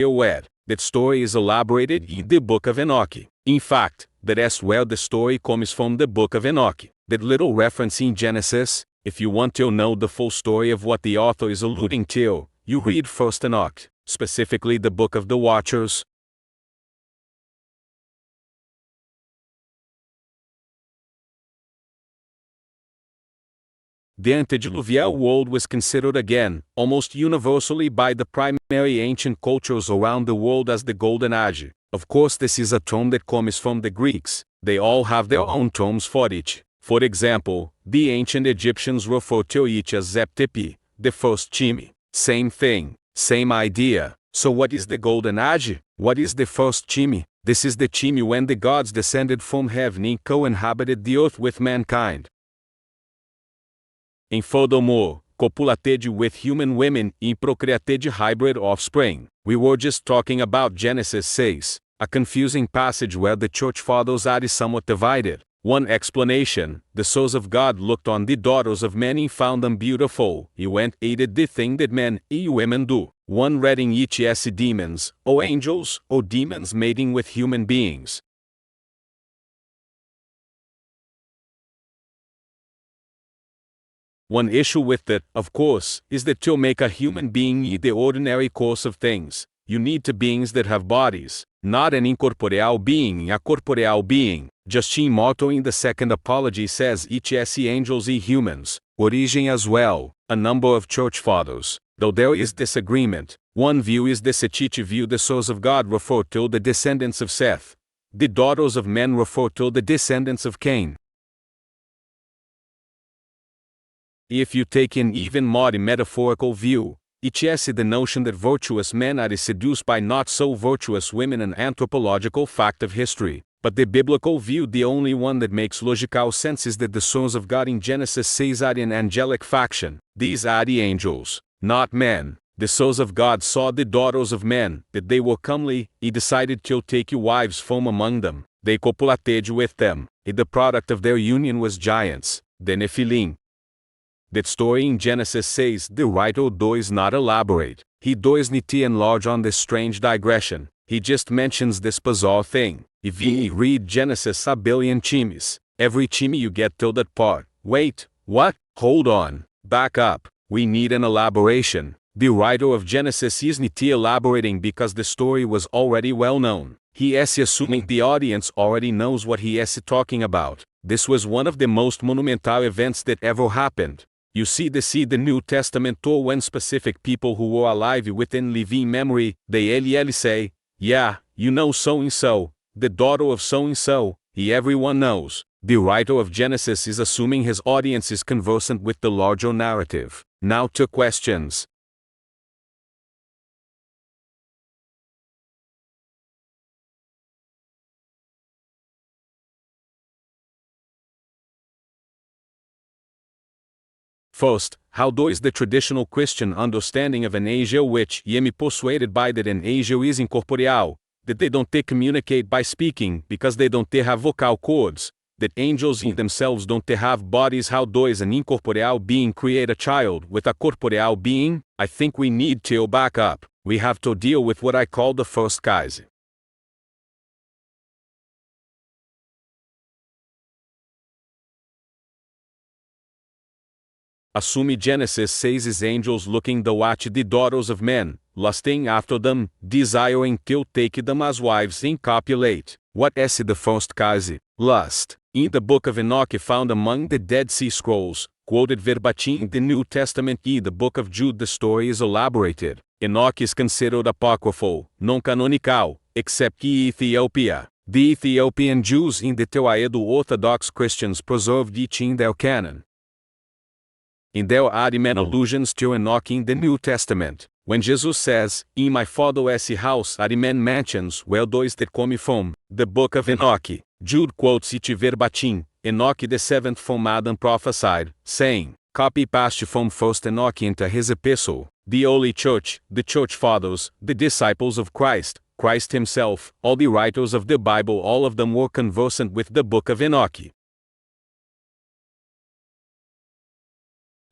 where that story is elaborated in the Book of Enoch. In fact, that's where the story comes from, the Book of Enoch. That little reference in Genesis, if you want to know the full story of what the author is alluding to, you read 1st Enoch, specifically the Book of the Watchers. The antediluvial world was considered again, almost universally by the primary ancient cultures around the world as the Golden Age. Of course, this is a term that comes from the Greeks. They all have their own terms for it. For example, the ancient Egyptians refer to it as Zeptepi, the first Chimi. Same thing, same idea. So what is the Golden Age? What is the first Chimi? This is the Chimi when the gods descended from heaven and co-inhabited the earth with mankind. And furthermore, copulated with human women and procreated hybrid offspring. We were just talking about Genesis 6, a confusing passage where the church fathers are somewhat divided. One explanation: the sons of God looked on the daughters of men and found them beautiful. He went aided the thing that men and women do. One reading each as demons, or angels, or demons mating with human beings. One issue with that, of course, is that to make a human being in the ordinary course of things, you need two beings that have bodies, not an incorporeal being and a corporeal being. Justin Martyr in the second apology says each as angels and humans, Origen as well, a number of church fathers. Though there is disagreement, one view is the Sethite view: the sons of God refer to the descendants of Seth. The daughters of men refer to the descendants of Cain. If you take an even more metaphorical view, it is the notion that virtuous men are seduced by not so virtuous women, an anthropological fact of history. But the biblical view, the only one that makes logical sense, is that the sons of God in Genesis 6 are an angelic faction. These are the angels, not men. The sons of God saw the daughters of men, that they were comely, and decided to take wives from among them. They copulated with them, and the product of their union was giants, the Nephilim. That story in Genesis says the writer does not elaborate. He does not enlarge on this strange digression. He just mentions this bizarre thing. If you read Genesis a billion chimis, every chimi you get till that part. Wait, what? Hold on. Back up. We need an elaboration. The writer of Genesis is not elaborating because the story was already well known. He is assuming the audience already knows what he is talking about. This was one of the most monumental events that ever happened. You see the New Testament or when specific people who were alive within living memory, they say, yeah, you know so-and-so, the daughter of so-and-so, everyone knows. The writer of Genesis is assuming his audience is conversant with the larger narrative. Now to questions. First, how does the traditional Christian understanding of an angel which me persuaded by that an angel is incorporeal, that they don't communicate by speaking because they don't have vocal cords, that angels in themselves don't have bodies? How does an incorporeal being create a child with a corporeal being? I think we need to back up. We have to deal with what I call the first case. Assume Genesis 6 is angels looking to watch the daughters of men, lusting after them, desiring to take them as wives and copulate. What is the first case? Lust. In the Book of Enoch found among the Dead Sea Scrolls, quoted verbatim in the New Testament in the Book of Jude, the story is elaborated. Enoch is considered apocryphal, non-canonical, except in Ethiopia. The Ethiopian Jews and the Tewahedo Orthodox Christians preserved it in their canon. And there are many allusions to Enoch in the New Testament. When Jesus says, "In my Father's house are many mansions," where does that come from? The Book of Enoch. Jude quotes it verbatim. Enoch the seventh from Adam prophesied, saying, copy-paste from 1st Enoch into his epistle. The early church, the church fathers, the disciples of Christ, Christ himself, all the writers of the Bible, all of them were conversant with the Book of Enoch.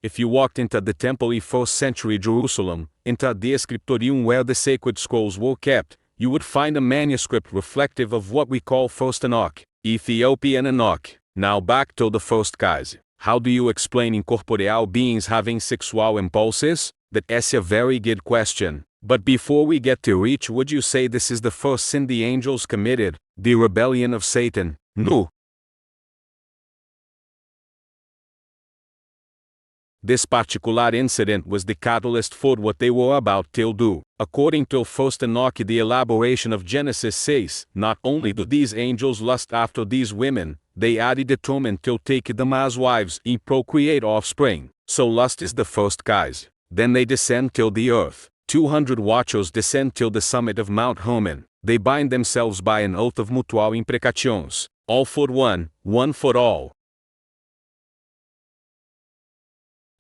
If you walked into the temple in 1st century Jerusalem, into the scriptorium where the sacred scrolls were kept, you would find a manuscript reflective of what we call 1st Enoch, Ethiopian Enoch. Now back to the first case. How do you explain incorporeal beings having sexual impulses? That's a very good question. But before we get to which would you say this is the first sin the angels committed, the rebellion of Satan? No. This particular incident was the catalyst for what they were about to do. According to 1st Enoch, the elaboration of Genesis says, not only do these angels lust after these women, they are determined to take them as wives and procreate offspring. So lust is the first cause. Then they descend till the earth. 200 watchers descend till the summit of Mount Hermon. They bind themselves by an oath of mutual imprecations. All for one, one for all.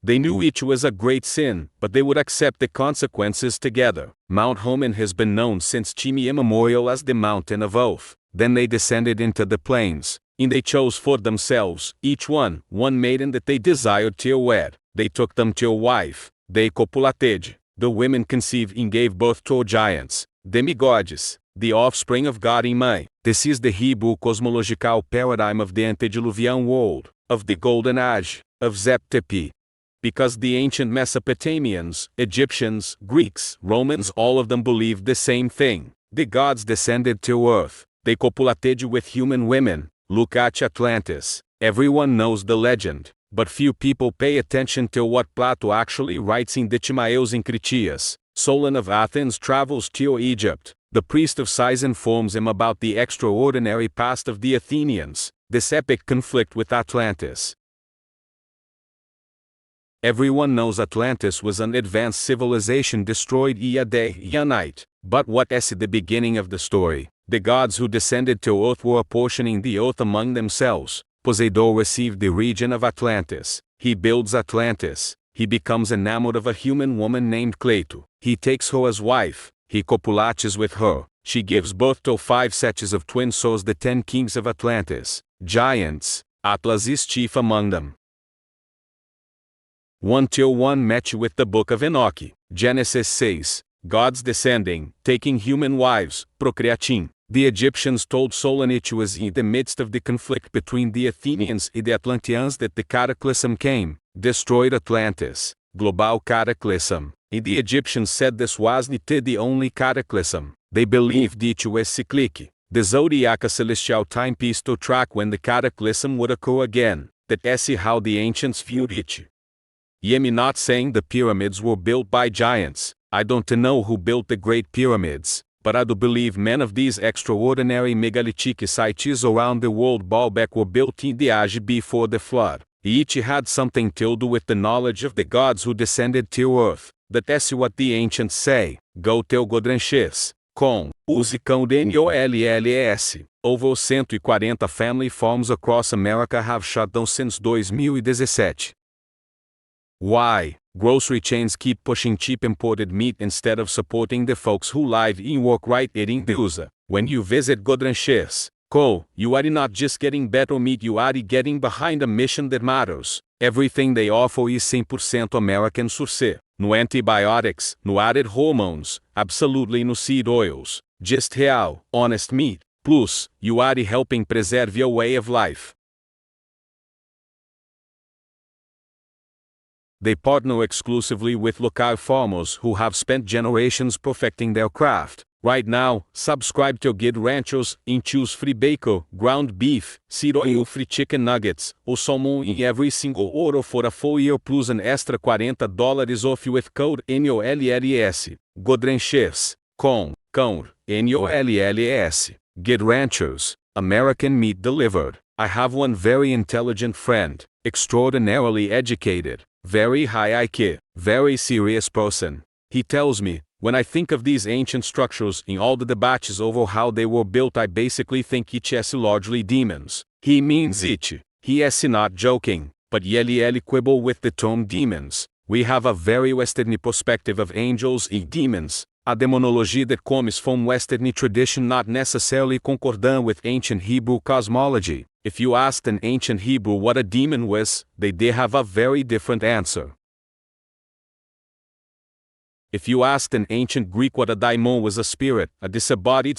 They knew each was a great sin, but they would accept the consequences together. Mount Hermon has been known since time immemorial as the Mountain of Oath. Then they descended into the plains, and they chose for themselves, each one maiden that they desired to wed. They took them to a wife. They copulated. The women conceived and gave birth to giants, demigods, the offspring of God and man. This is the Hebrew cosmological paradigm of the antediluvian world, of the Golden Age, of Zeptepi. Because the ancient Mesopotamians, Egyptians, Greeks, Romans, all of them believed the same thing. The gods descended to earth. They copulated with human women. Look at Atlantis. Everyone knows the legend, but few people pay attention to what Plato actually writes in the Timaeus and Critias. Solon of Athens travels to Egypt. The priest of Sais informs him about the extraordinary past of the Athenians, this epic conflict with Atlantis. Everyone knows Atlantis was an advanced civilization destroyed a night. But what is the beginning of the story? The gods who descended to earth were apportioning the earth among themselves. Poseidon received the region of Atlantis. He builds Atlantis. He becomes enamored of a human woman named Cleito. He takes her as wife. He copulates with her. She gives birth to 5 sets of twin souls, the 10 kings of Atlantis. Giants. Atlas is chief among them. 1:1 match with the Book of Enoch. Genesis says, gods descending, taking human wives, procreating. The Egyptians told Solon it was in the midst of the conflict between the Athenians and the Atlanteans that the cataclysm came, destroyed Atlantis, global cataclysm. And the Egyptians said this was not the only cataclysm. They believed it was cyclic. The zodiac a celestial timepiece to track when the cataclysm would occur again. That's how the ancients viewed it. I'm not saying the pyramids were built by giants. I don't know who built the Great Pyramids, but I do believe many of these extraordinary megalithic sites around the world back were built in the age before the flood. Each had something to do with the knowledge of the gods who descended to earth. That's what the ancients say. Go teu Godranches. Com. Use cão DNOLLS. Over 140 family farms across America have shut down since 2017. Why? Grocery chains keep pushing cheap imported meat instead of supporting the folks who live and work right eating the USA. When you visit Godranches, you are not just getting better meat, you are getting behind a mission that matters. Everything they offer is 100% American source. No antibiotics, no added hormones, absolutely no seed oils. Just real, honest meat. Plus, you are helping preserve your way of life. They partner exclusively with local farmers who have spent generations perfecting their craft. Right now, subscribe to Good Ranchers and choose free bacon, ground beef, seed oil, free chicken nuggets, or salmon in every single order for a full year plus an extra $40 off with code NOLLS. Good Ranchers. Com. NOLLS. Good Ranchers. American meat delivered. I have one very intelligent friend, extraordinarily educated, very high IQ, very serious person. He tells me, when I think of these ancient structures and all the debates over how they were built, I basically think it's largely demons. He means it. He is not joking, but ele quibble with the term demons. We have a very Western perspective of angels and demons, a demonology that comes from Western tradition not necessarily concordant with ancient Hebrew cosmology. If you asked an ancient Hebrew what a demon was, they have a very different answer. If you asked an ancient Greek what a daimon was, a spirit, a disembodied spirit